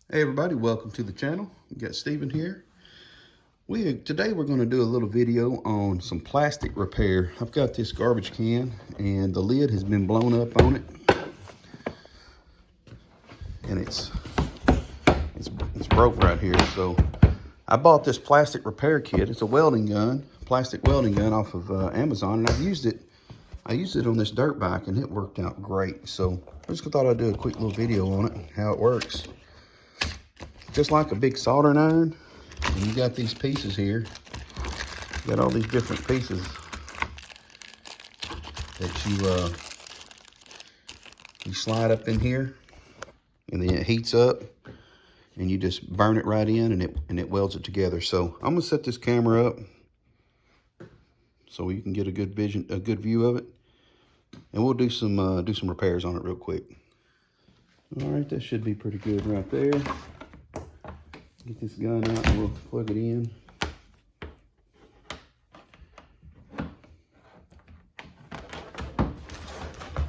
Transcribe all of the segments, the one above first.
Hey everybody, welcome to the channel. We got Steven here. Today we're going to do a little video on some plastic repair. I've got this garbage can and the lid has been blown up on it. And it's broke right here. So I bought this plastic repair kit. It's a welding gun, plastic welding gun off of Amazon, and I used it on this dirt bike and it worked out great. So I just thought I'd do a quick little video on it, how it works. Just like a big soldering iron, and you got these pieces here. You got all these different pieces that you slide up in here, and then it heats up, and you just burn it right in, and it welds it together. So I'm gonna set this camera up so you can get a good view of it, and we'll do some repairs on it real quick. All right, that should be pretty good right there. Get this gun out and we'll plug it in.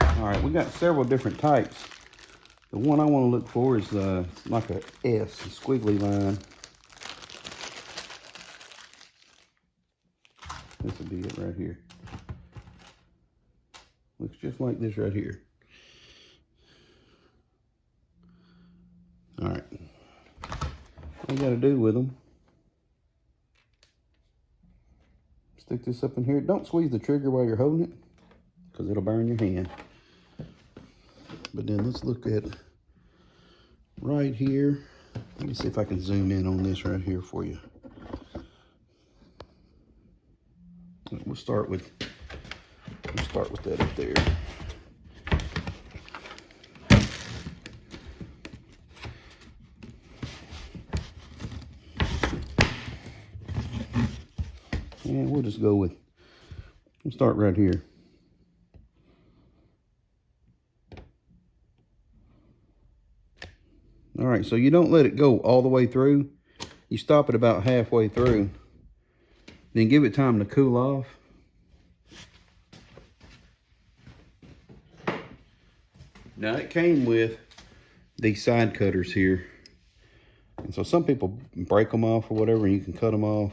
All right, we got several different types. The one I want to look for is like a S, a squiggly line. This would be it right here. Looks just like this right here. All right. All you got to do with them, stick this up in here. Don't squeeze the trigger while you're holding it, because it'll burn your hand. But then let's look at right here. Let me see if I can zoom in on this right here for you. We'll start with that up there. And we'll just we'll start right here. All right, so you don't let it go all the way through. You stop it about halfway through. Then give it time to cool off. Now it came with these side cutters here. And so some people break them off or whatever, and you can cut them off.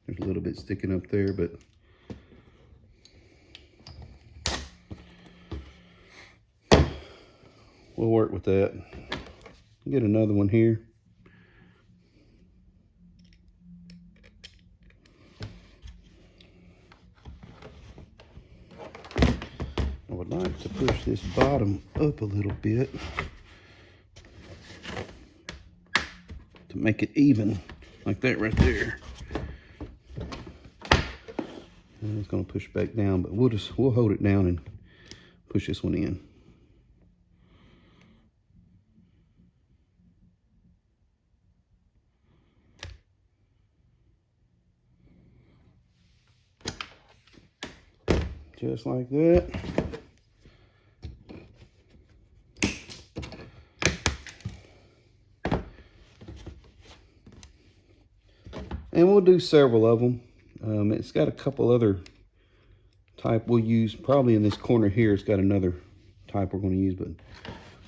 There's a little bit sticking up there, but we'll work with that. Get another one here. I would like to push this bottom up a little bit to make it even, like that right there. And it's going to push back down, but we'll hold it down and push this one in. Just like that. And we'll do several of them. It's got a couple other type we'll use. Probably in this corner here, it's got another type we're going to use, but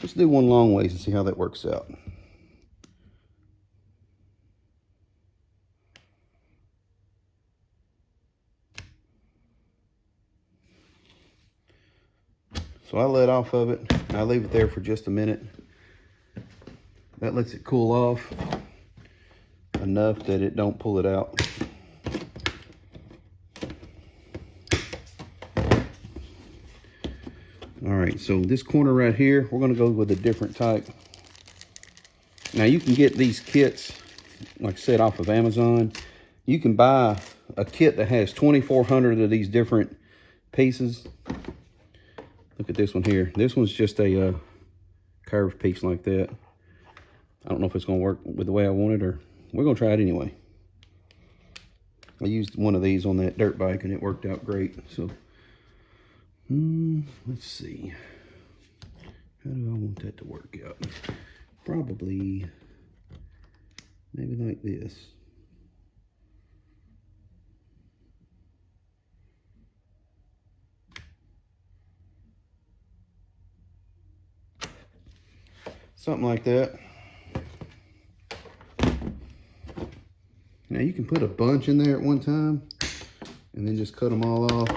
let's do one long ways and see how that works out. So I let off of it. I leave it there for just a minute. That lets it cool off enough that it don't pull it out. All right, so this corner right here, we're gonna go with a different type. Now you can get these kits, like I said, off of Amazon. You can buy a kit that has 2,400 of these different pieces. Look at this one here. This one's just a curved piece like that. I don't know if it's gonna work with the way I want it, or we're gonna try it anyway. I used one of these on that dirt bike and it worked out great. So let's see. How do I want that to work out? Probably maybe like this. Something like that. Now you can put a bunch in there at one time and then just cut them all off.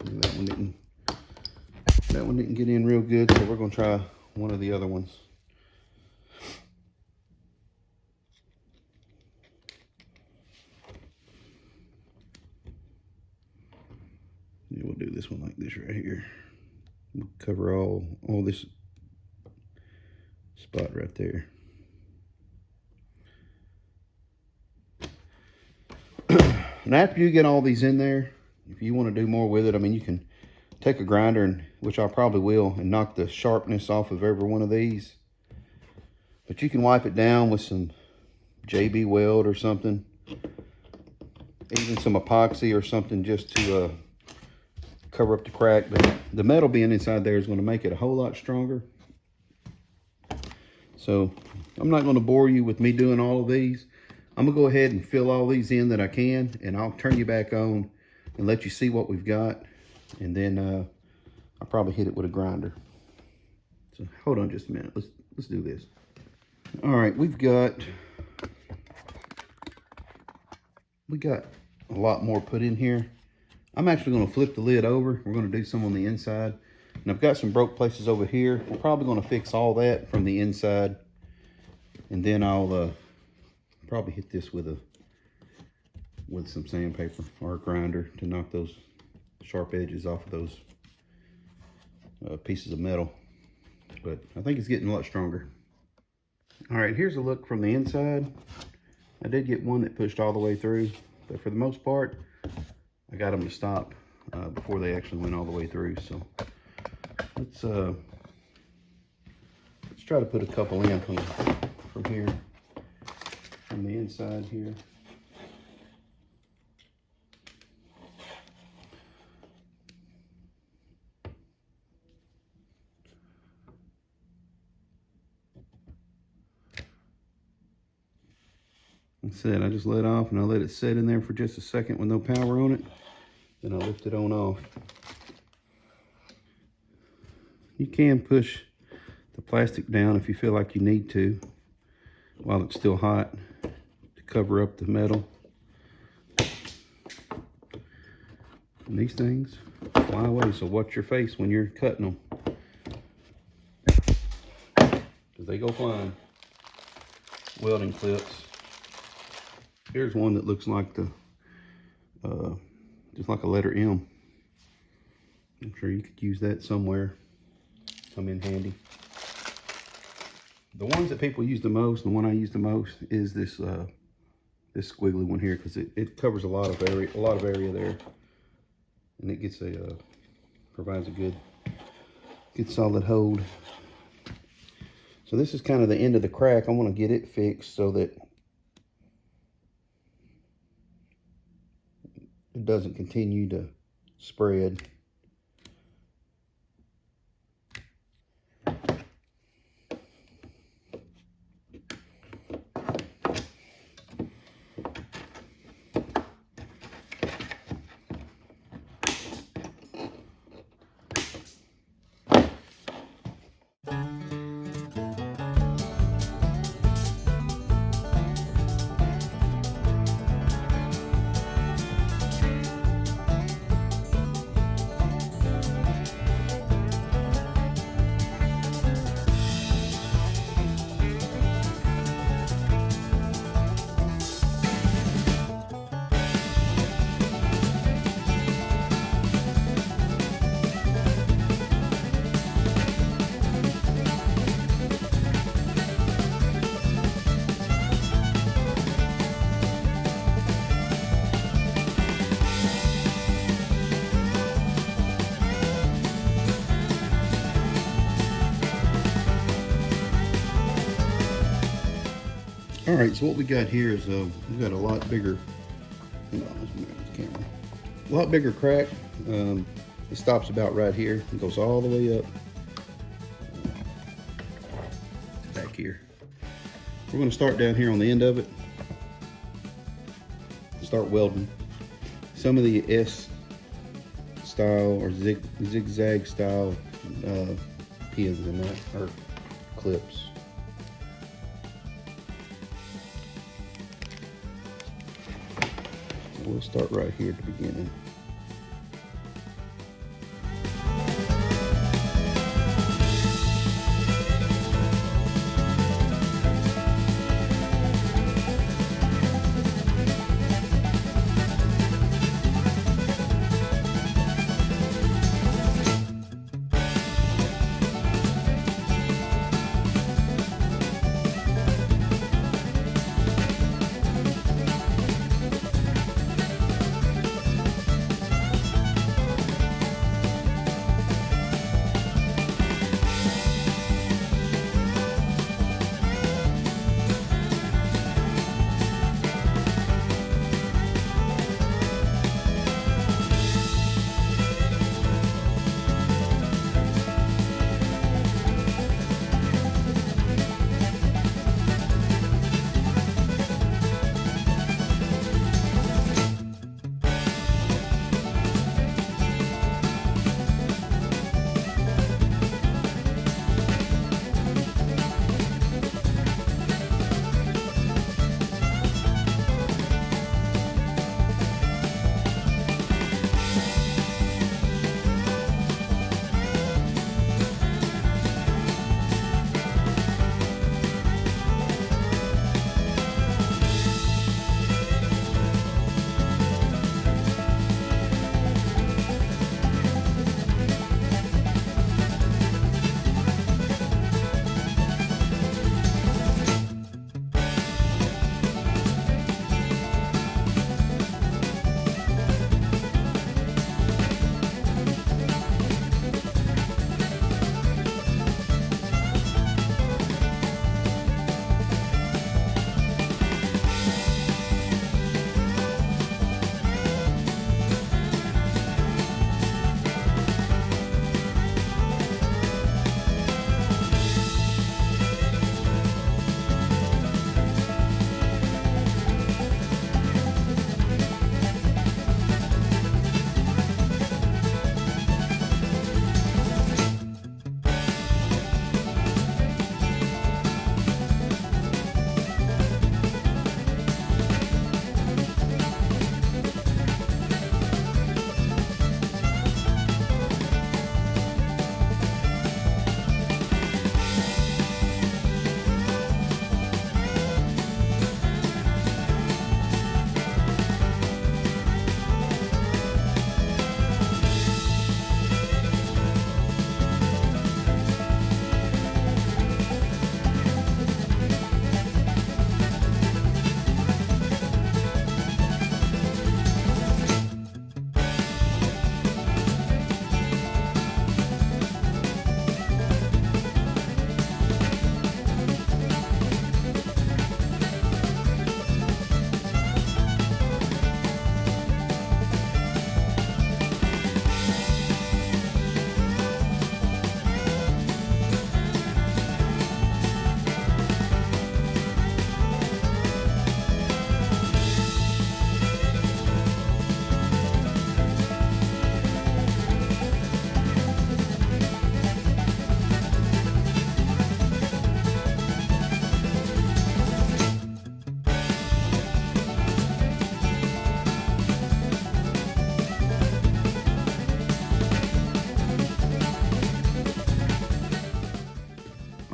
And that one didn't get in real good, so we're gonna try one of the other ones. Yeah, we'll do this one like this right here. We'll cover all this spot right there. And after you get all these in there, if you want to do more with it, I mean, you can take a grinder, and which I probably will, and knock the sharpness off of every one of these. But you can wipe it down with some JB Weld or something, even some epoxy or something, just to cover up the crack. But the metal being inside there is going to make it a whole lot stronger. So I'm not going to bore you with me doing all of these. I'm gonna go ahead and fill all these in that I can, and I'll turn you back on and let you see what we've got. And then I'll probably hit it with a grinder. So hold on just a minute. Let's do this. All right, we got a lot more put in here. I'm actually gonna flip the lid over. We're gonna do some on the inside. And I've got some broke places over here. We're probably gonna fix all that from the inside. And then I'll probably hit this with some sandpaper or a grinder to knock those sharp edges off of those pieces of metal. But I think it's getting a lot stronger. All right, here's a look from the inside. I did get one that pushed all the way through, but for the most part, I got them to stop before they actually went all the way through. So let's try to put a couple in from here. On the inside here. Like I said, I just let off and I let it sit in there for just a second with no power on it. Then I lift it on off. You can push the plastic down if you feel like you need to while it's still hot, cover up the metal. And these things fly away, so watch your face when you're cutting them, because they go flying. Welding clips. Here's one that looks like the just like a letter M. I'm sure you could use that somewhere. Come in handy. The ones that people use the most, the one I use the most, is this this squiggly one here, because it covers a lot of area there, and it gets provides a good solid hold. So this is kind of the end of the crack. I want to get it fixed so that it doesn't continue to spread. All right, so what we got here is we've got a lot bigger, a lot bigger crack. It stops about right here. It goes all the way up back here. We're going to start down here on the end of it. Start welding. Some of the S style or zigzag style pins in that, or clips. We'll start right here at the beginning.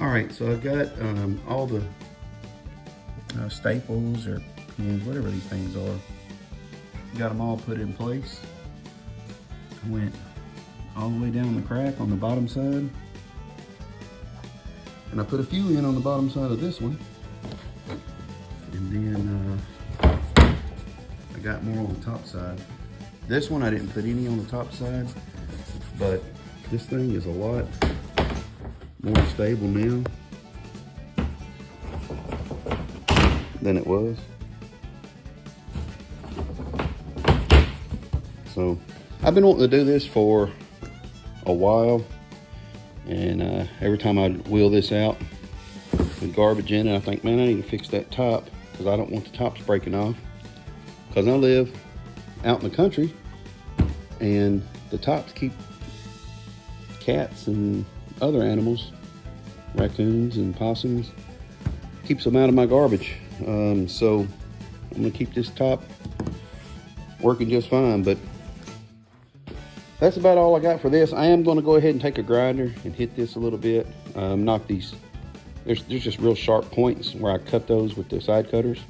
All right, so I've got all the staples or pins, whatever these things are. Got them all put in place. I went all the way down the crack on the bottom side. And I put a few in on the bottom side of this one. And then I got more on the top side. This one I didn't put any on the top side, but this thing is a lot more stable now than it was. So I've been wanting to do this for a while, and every time I wheel this out with garbage in it, I think, man, I need to fix that top because I don't want the tops breaking off, because I live out in the country and the tops keep cats and other animals, raccoons and possums. Keeps them out of my garbage. So I'm gonna keep this top working just fine, but that's about all I got for this. I am gonna go ahead and take a grinder and hit this a little bit. Knock these, there's just real sharp points where I cut those with the side cutters.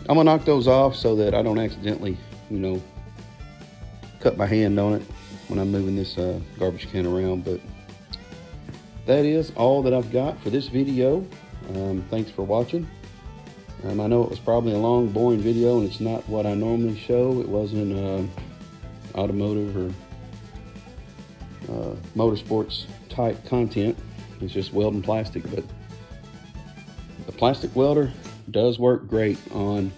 I'm gonna knock those off so that I don't accidentally, you know, cut my hand on it when I'm moving this garbage can around. But that is all that I've got for this video. Thanks for watching. I know it was probably a long, boring video, and it's not what I normally show. It wasn't automotive or motorsports type content. It's just welding plastic, but the plastic welder does work great on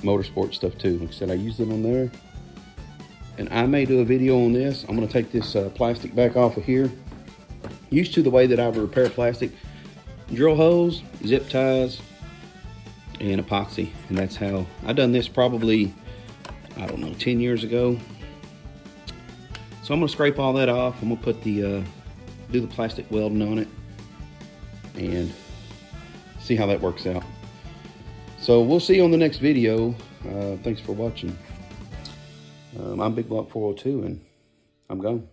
motorsport stuff too. Like I said, I used it on there, and I may do a video on this. I'm going to take this plastic back off of here. Used to the way that I would repair plastic: drill holes, zip ties, and epoxy. And that's how I done this probably, I don't know, 10 years ago. So I'm gonna scrape all that off. I'm gonna put the do the plastic welding on it and see how that works out. So we'll see you on the next video. Thanks for watching. I'm Big Block 402, and I'm gone.